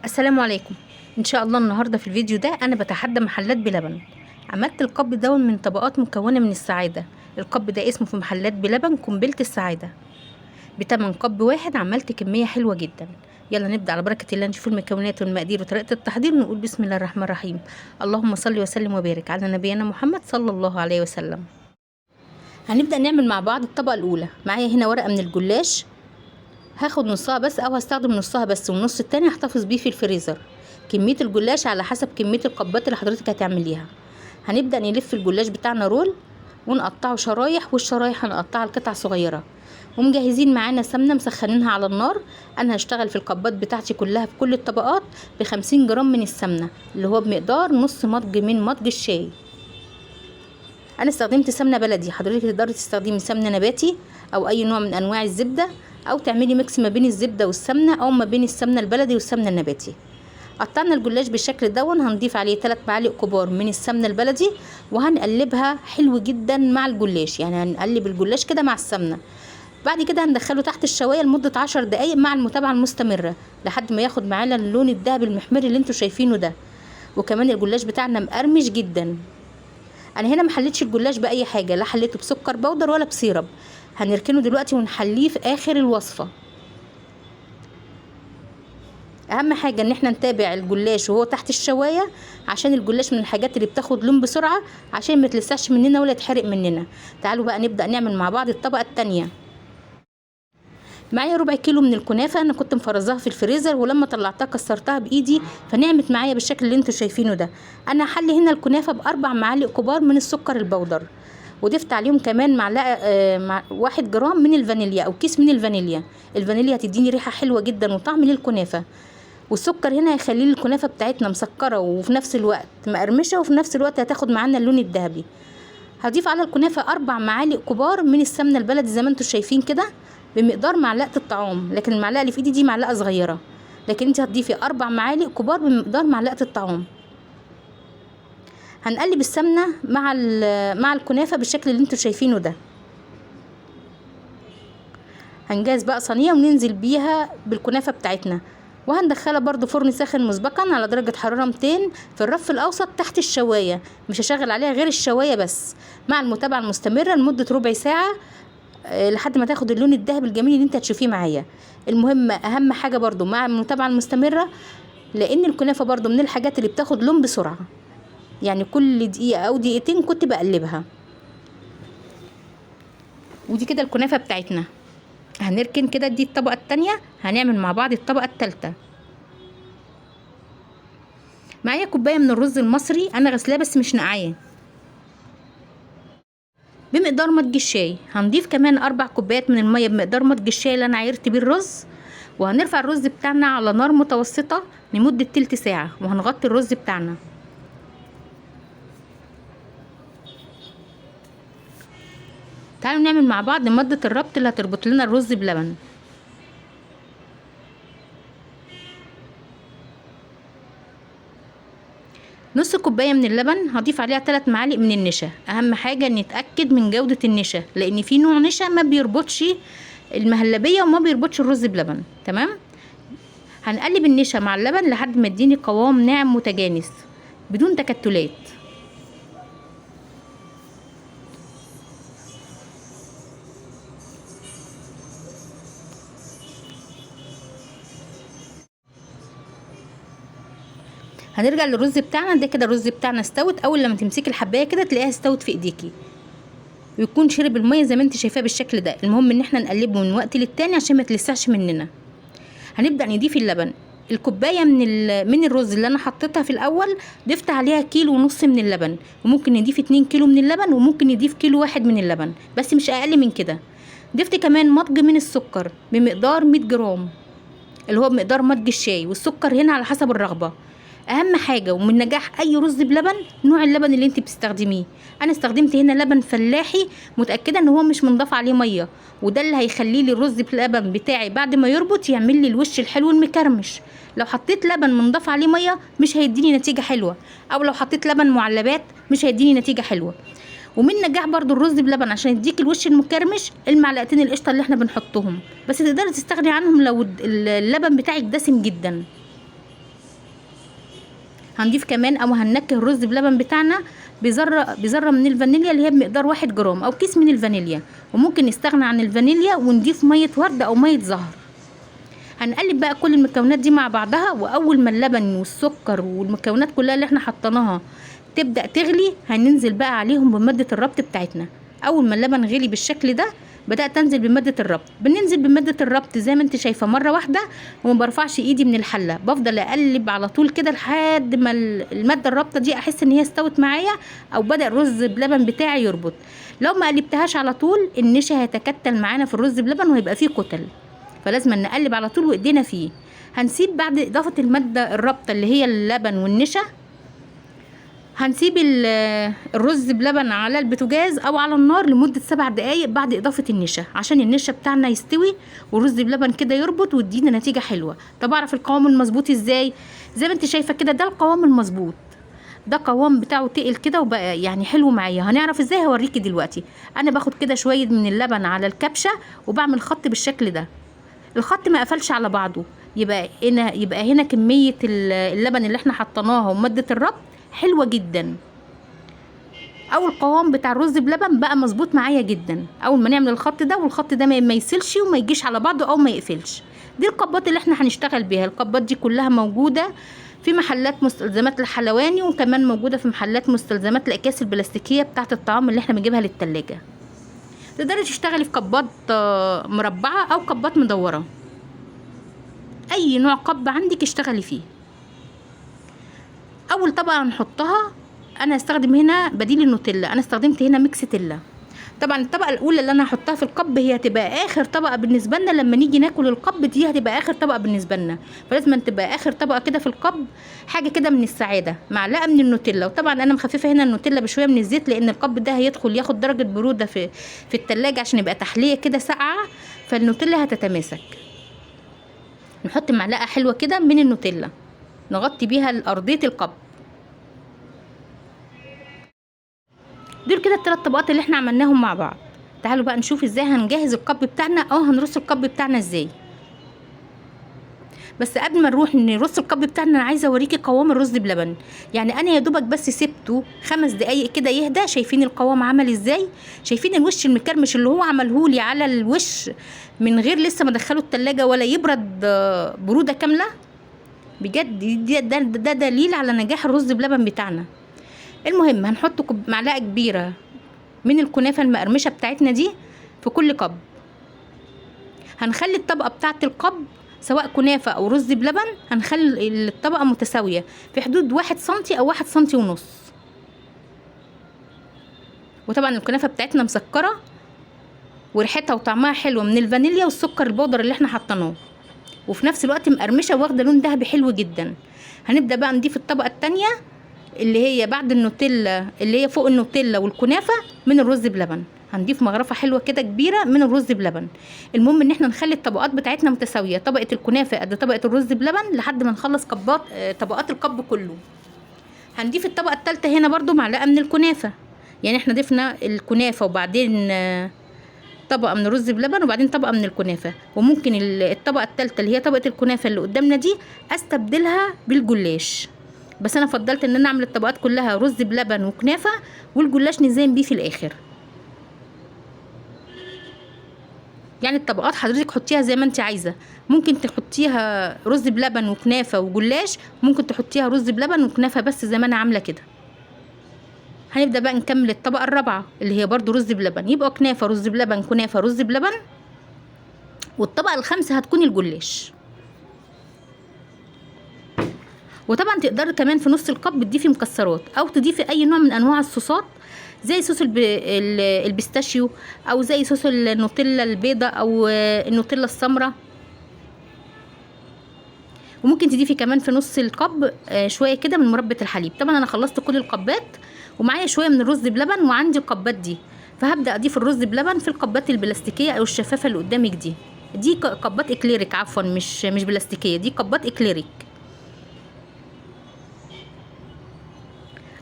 السلام عليكم. ان شاء الله النهارده في الفيديو ده انا بتحدى محلات بلبن. عملت القب ده من طبقات مكونه من السعاده. القب ده اسمه في محلات بلبن قنبله السعاده. بتمن قب واحد عملت كميه حلوه جدا. يلا نبدا على بركه الله، نشوف المكونات والمقادير وطريقه التحضير ونقول بسم الله الرحمن الرحيم. اللهم صل وسلم وبارك على نبينا محمد صلى الله عليه وسلم. هنبدا نعمل مع بعض الطبقه الاولى. معايا هنا ورقه من الجلاش، هاخد نصها بس او هستخدم نصها بس، والنص التاني هحتفظ بيه في الفريزر. كمية الجلاش على حسب كمية القبات اللي حضرتك هتعمليها. هنبدأ نلف الجلاش بتاعنا رول ونقطعه شرايح، والشرايح هنقطعها لقطع صغيرة. ومجهزين معانا سمنة مسخنينها على النار. انا هشتغل في القبات بتاعتي كلها في كل الطبقات ب50 جرام من السمنة، اللي هو بمقدار نص مضج من مضج الشاي. انا استخدمت سمنة بلدي، حضرتك تقدري تستخدمي سمنة نباتي او اي نوع من انواع الزبدة، او تعملي ميكس ما بين الزبدة والسمنة او ما بين السمنة البلدي والسمنة النباتي. قطعنا الجلاش بالشكل ده، هنضيف عليه 3 معالق كبار من السمنه البلدي، وهنقلبها حلو جدا مع الجلاش. يعني هنقلب الجلاش كده مع السمنه. بعد كده هندخله تحت الشوايه لمده 10 دقائق مع المتابعه المستمره لحد ما ياخد معانا اللون الذهبي المحمر اللي انتوا شايفينه ده. وكمان الجلاش بتاعنا مقرمش جدا. انا هنا ما حليتش الجلاش باي حاجه، لا حليته بسكر بودر ولا بسيرب. هنركنه دلوقتي ونحليه في اخر الوصفه. اهم حاجه ان احنا نتابع الجلاش وهو تحت الشوايه، عشان الجلاش من الحاجات اللي بتاخد لون بسرعه، عشان ما تلسعش مننا ولا يتحرق مننا. تعالوا بقى نبدا نعمل مع بعض الطبقه التانية. معايا ربع كيلو من الكنافه، انا كنت مفرزاها في الفريزر، ولما طلعتها كسرتها بايدي فنعمت معايا بالشكل اللي انتوا شايفينه ده. انا هحلي هنا الكنافه ب4 معالق كبار من السكر البودر، وضفت عليهم كمان معلقه 1 جرام من الفانيليا او كيس من الفانيليا. الفانيليا هتديني ريحه حلوه جدا وطعم للكنافه. والسكر هنا هيخلي الكنافه بتاعتنا مسكره وفي نفس الوقت مقرمشه، وفي نفس الوقت هتاخد معانا اللون الذهبي. هضيف على الكنافه 4 معالق كبار من السمنه البلدي زي ما انتم شايفين كده، بمقدار معلقه الطعام، لكن المعلقه اللي في ايدي دي معلقه صغيره، لكن انت هتضيفي 4 معالق كبار بمقدار معلقه الطعام. هنقلب السمنه مع الكنافه بالشكل اللي انتم شايفينه ده. هنجهز بقى صينيه وننزل بيها بالكنافه بتاعتنا، وهندخلها برضو فرن ساخن مسبقا على درجة حرارة 200 في الرف الأوسط تحت الشواية. مش هشغل عليها غير الشواية بس، مع المتابعة المستمرة لمدة ربع ساعة لحد ما تاخد اللون الذهبي الجميل اللي انت هتشوفيه معايا. المهم أهم حاجة برضو مع المتابعة المستمرة، لأن الكنافة برضو من الحاجات اللي بتاخد لون بسرعة، يعني كل دقيقة أو دقيقتين كنت بقلبها. ودي كده الكنافة بتاعتنا. هنركن كده دي الطبقة التانية، هنعمل مع بعض الطبقة التالتة. معايا كوبايه من الرز المصري، انا غسلاه بس مش نقعاه، بمقدار مضج الشاي. هنضيف كمان 4 كوبايات من الميه بمقدار مضج الشاي اللي انا عايرت بيه الرز. وهنرفع الرز بتاعنا على نار متوسطه لمده تلت ساعه، وهنغطي الرز بتاعنا. تعالوا نعمل مع بعض مادة الربط اللي هتربط لنا الرز بلبن. نص كوبايه من اللبن، هضيف عليها 3 معالق من النشا. اهم حاجه نتاكد من جوده النشا، لان في نوع نشا ما بيربطش المهلبيه وما بيربطش الرز بلبن. تمام. هنقلب النشا مع اللبن لحد ما يديني قوام ناعم متجانس بدون تكتلات. هنرجع للرز بتاعنا ده. كده الرز بتاعنا استوت. اول لما تمسكي الحبايه كده تلاقيها استوت في ايديكي، ويكون شرب الميه زي ما انت شايفاه بالشكل ده. المهم ان احنا نقلبه من وقت للتاني عشان ما تلسعش مننا. هنبدا نضيف اللبن. الكوبايه من الرز اللي انا حطيتها في الاول ضفت عليها 1.5 كيلو من اللبن، وممكن نضيف 2 كيلو من اللبن، وممكن نضيف 1 كيلو من اللبن بس مش اقل من كده. ضفت كمان مضج من السكر بمقدار 100 جرام، اللي هو بمقدار مضج الشاي، والسكر هنا على حسب الرغبه. اهم حاجه ومن نجاح اي رز بلبن نوع اللبن اللي انت بتستخدميه. انا استخدمت هنا لبن فلاحي، متاكده ان هو مش منضاف عليه ميه، وده اللي هيخلي لي الرز بلبن بتاعي بعد ما يربط يعمل لي الوش الحلو المكرمش. لو حطيت لبن منضاف عليه ميه مش هيديني نتيجه حلوه، او لو حطيت لبن معلبات مش هيديني نتيجه حلوه. ومن نجاح برضو الرز بلبن عشان يديك الوش المكرمش المعلقتين القشطه اللي احنا بنحطهم، بس تقدري تستغني عنهم لو اللبن بتاعك دسم جدا. هنضيف كمان او هننكه الرز بلبن بتاعنا بذره من الفانيليا اللي هي بمقدار 1 جرام او كيس من الفانيليا، وممكن نستغنى عن الفانيليا ونضيف ميه ورد او ميه زهر. هنقلب بقى كل المكونات دي مع بعضها، واول ما اللبن والسكر والمكونات كلها اللي احنا حطيناها تبدا تغلي هننزل بقى عليهم بماده الربط بتاعتنا. اول ما اللبن غلي بالشكل ده بدات انزل بماده الربط. بننزل بماده الربط زي ما انت شايفه مره واحده، وما برفعش ايدي من الحله، بفضل اقلب على طول كده لحد ما الماده الرابطه دي احس ان هي استوت معايا او بدا الرز بلبن بتاعي يربط. لو ما قلبتهاش على طول النشا هيتكتل معانا في الرز بلبن وهيبقى فيه كتل، فلازم نقلب على طول وايدينا فيه. هنسيب بعد اضافه الماده الرابطه اللي هي اللبن والنشا، هنسيب الرز بلبن على البوتاجاز او على النار لمده 7 دقايق بعد اضافه النشا، عشان النشا بتاعنا يستوي والرز بلبن كده يربط ويدينا نتيجه حلوه. طب اعرف القوام المظبوط ازاي؟ زي ما انت شايفه كده ده القوام المظبوط، ده قوام بتاعه تقل كده وبقى يعني حلو معايا. هنعرف ازاي؟ هوريكي دلوقتي. انا باخد كده شويه من اللبن على الكبشه وبعمل خط بالشكل ده، الخط ما قفلش على بعضه، يبقى هنا كميه اللبن اللي احنا حطيناها وماده الربط حلوه جدا. او القوام بتاع الرز بلبن بقى مظبوط معايا جدا اول ما نعمل الخط ده، والخط ده ما يسيلش وما يجيش على بعضه او ما يقفلش. دي القبات اللي احنا هنشتغل بيها. القبات دي كلها موجوده في محلات مستلزمات الحلواني، وكمان موجوده في محلات مستلزمات الاكياس البلاستيكيه بتاعه الطعام اللي احنا بنجيبها للتلاجة. تقدري تشتغلي في قبات مربعه او قبات مدوره، اي نوع قب عندك اشتغلي فيه. اول طبقه هنحطها انا هستخدم هنا بديل النوتيلا، انا استخدمت هنا ميكستيلا. طبعا الطبقه الاولى اللي انا هحطها في القب هي هتبقى اخر طبقه بالنسبه لنا لما نيجي ناكل القب، دي هتبقى اخر طبقه بالنسبه لنا، فلازم تبقى اخر طبقه كده في القب. حاجه كده من السعاده، معلقه من النوتيلا. وطبعا انا مخففه هنا النوتيلا بشويه من الزيت، لان القب ده هيدخل ياخد درجه بروده في التلاجة عشان يبقى تحليه كده ساقعه، فالنوتيلا هتتماسك. نحط معلقه حلوه كده من النوتيلا نغطي بيها ارضيه القب. دول كده الثلاث طبقات اللي احنا عملناهم مع بعض. تعالوا بقى نشوف ازاي هنجهز القب بتاعنا او هنرص القب بتاعنا ازاي. بس قبل ما نروح نرص القب بتاعنا انا عايزه اوريكي قوام الرز بلبن. يعني انا يا دوبك بس سبته 5 دقايق كده يهدى. شايفين القوام عمل ازاي؟ شايفين الوش المكرمش اللي هو عملهولي على الوش من غير لسه ما ادخله التلاجة ولا يبرد بروده كامله؟ بجد ده دليل على نجاح الرز بلبن بتاعنا. المهم هنحط معلقه كبيره من الكنافه المقرمشه بتاعتنا دي في كل قب. هنخلي الطبقه بتاعه القب سواء كنافه او رز بلبن، هنخلي الطبقه متساويه في حدود 1 سنتي او 1 سنتي ونص. وطبعا الكنافه بتاعتنا مسكره وريحتها وطعمها حلو من الفانيليا والسكر البودر اللي احنا حطيناه، وفي نفس الوقت مقرمشه واخده لون ذهبي حلو جدا. هنبدا بقى نضيف الطبقه الثانيه اللي هي بعد النوتيلا، اللي هي فوق النوتيلا والكنافه من الرز بلبن. هنضيف مغرفه حلوه كده كبيره من الرز بلبن. المهم ان احنا نخلي الطبقات بتاعتنا متساويه، طبقه الكنافه قد طبقه الرز بلبن لحد ما نخلص طبقات القب كله. هنضيف الطبقه الثالثه هنا برضو معلقه من الكنافه. يعني احنا ضفنا الكنافه وبعدين طبقه من الرز بلبن وبعدين طبقه من الكنافه، وممكن الطبقه الثالثه اللي هي طبقه الكنافه اللي قدامنا دي استبدلها بالجلاش، بس انا فضلت ان انا اعمل الطبقات كلها رز بلبن وكنافه والجلاش نزين بيه في الاخر. يعني الطبقات حضرتك حطيها زي ما انت عايزه، ممكن تحطيها رز بلبن وكنافه وجلاش، ممكن تحطيها رز بلبن وكنافه بس زي ما انا عامله كده. هنبدا بقى نكمل الطبقه الرابعه اللي هي برضو رز بلبن، يبقى كنافه رز بلبن كنافه رز بلبن، والطبقه الخامسه هتكون الجلاش. وطبعا تقدري كمان في نص القب تضيفي مكسرات او تضيفي اي نوع من انواع الصوصات زي صوص البيستاشيو او زي صوص النوتيلا البيضة او النوتيلا السمراء. وممكن تضيفي كمان في نص القب شويه كده من مربى الحليب. طبعا انا خلصت كل القبات ومعايا شويه من الرز بلبن وعندي القبات دي، فهبدا اضيف الرز بلبن في القبات البلاستيكيه او الشفافه اللي قدامك دي قبات اكليريك، عفوا مش بلاستيكيه، دي قبات اكليريك.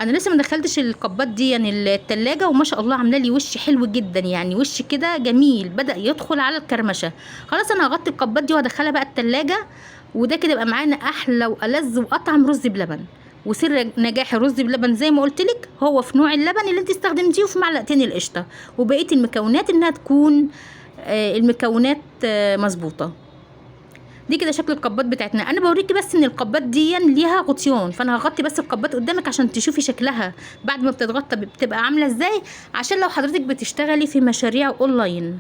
انا لسه ما دخلتش القبات دي يعني التلاجة، وما شاء الله عامله لي وش حلو جدا، يعني وش كده جميل بدا يدخل على الكرمشه. خلاص انا هغطي القبات دي وهدخلها بقى التلاجة، وده كده يبقى معانا احلى والذ واطعم رز بلبن. وسر نجاح الرز بلبن زي ما قلت لك هو في نوع اللبن اللي انت استخدمتيه وفي معلقتين القشطه، وبقيه المكونات انها تكون المكونات مظبوطه. دي كده شكل القبات بتاعتنا. انا بوريكي بس ان القبات دي ليها غطيان، فانا هغطي بس القبات قدامك عشان تشوفي شكلها بعد ما بتتغطى بتبقى عامله ازاي، عشان لو حضرتك بتشتغلي في مشاريع اونلاين.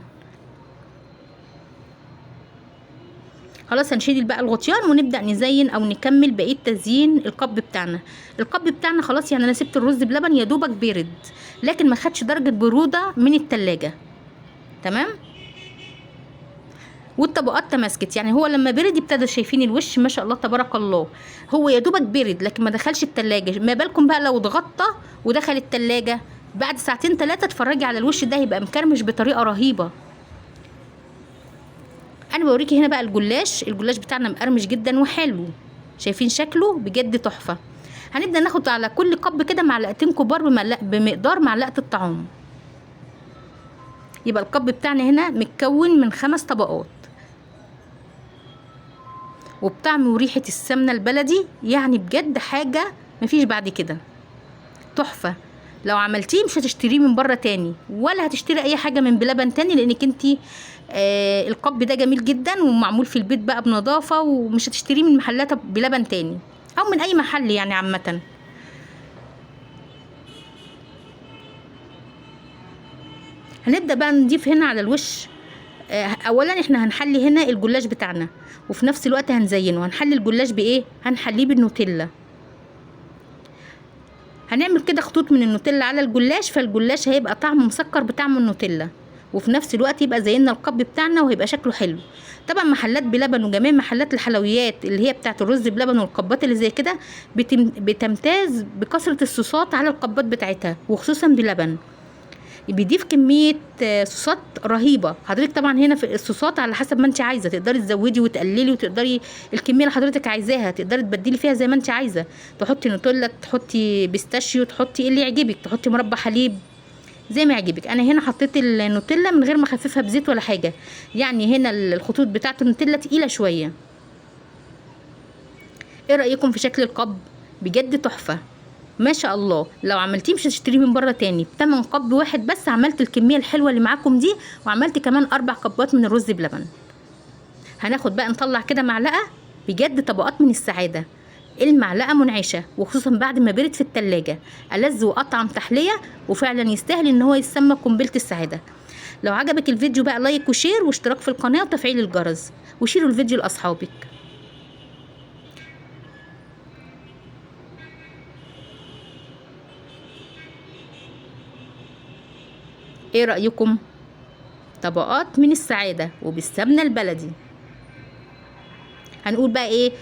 خلاص هنشيل بقى الغطيان ونبدا نزين او نكمل بقيه تزيين القب بتاعنا. القب بتاعنا خلاص يعني انا سبت الرز بلبن يا دوبك بارد، لكن ما خدش درجه بروده من التلاجة، تمام. والطبقات تماسكت، يعني هو لما برد ابتدى، شايفين الوش ما شاء الله تبارك الله، هو يا دوبك برد لكن ما دخلش التلاجة. ما بالكم بقى لو اتغطى ودخل التلاجة بعد ساعتين 3، اتفرجي على الوش ده هيبقى مكرمش بطريقه رهيبه. انا بوريكي هنا بقى الجلاش بتاعنا مقرمش جدا وحلو، شايفين شكله بجد تحفه. هنبدا ناخد على كل قب كده معلقتين كبار بمقدار معلقه الطعام. يبقى القب بتاعنا هنا متكون من 5 طبقات، وبطعم وريحه السمنه البلدي، يعني بجد حاجه مفيش بعد كده، تحفه. لو عملتيه مش هتشتريه من بره تاني، ولا هتشتري اي حاجه من بلبن تاني، لانك انتي القب ده جميل جدا ومعمول في البيت بقى بنظافه، ومش هتشتريه من محلات بلبن تاني او من اي محل يعني عامه. هنبدا بقى نضيف هنا على الوش. اولا احنا هنحلي هنا الجلاش بتاعنا، وفي نفس الوقت هنزينه. هنحلي الجلاش بايه؟ هنحليه بالنوتيلا. هنعمل كده خطوط من النوتيلا على الجلاش، فالجلاش هيبقى طعمه مسكر بطعم النوتيلا، وفي نفس الوقت يبقى زينا القب بتاعنا وهيبقى شكله حلو. طبعا محلات بلبن وجميع محلات الحلويات اللي هي بتاعت الرز بلبن والقبات اللي زي كده بتمتاز بكثرة الصوصات على القبات بتاعتها، وخصوصا بلبن بيضيف كميه صوصات رهيبه. حضرتك طبعا هنا في الصوصات على حسب ما انت عايزه، تقدري تزودي وتقللي، وتقدري الكميه اللي حضرتك عايزاها تقدري تبدلي فيها زي ما انت عايزه. تحطي نوتيلا، تحطي بيستاشيو، تحطي اللي يعجبك، تحطي مربى حليب زي ما يعجبك. انا هنا حطيت النوتيلا من غير ما اخففها بزيت ولا حاجه، يعني هنا الخطوط بتاعه النوتيلا تقيله شويه. ايه رايكم في شكل القب؟ بجد تحفه ما شاء الله. لو عملتيه مش هتشتريه من بره تاني. بتمن قب واحد بس عملت الكميه الحلوه اللي معاكم دي، وعملت كمان 4 قبات من الرز بلبن. هناخد بقى نطلع كده معلقه، بجد طبقات من السعاده. المعلقه منعشه، وخصوصا بعد ما برد في التلاجة، ألذ واطعم تحليه، وفعلا يستاهل ان هو يسمى قنبله السعاده. لو عجبك الفيديو بقى لايك وشير واشتراك في القناه وتفعيل الجرس، وشيروا الفيديو لاصحابك. ايه رأيكم؟ طبقات من السعادة وبالسمنة البلدي. هنقول بقى ايه؟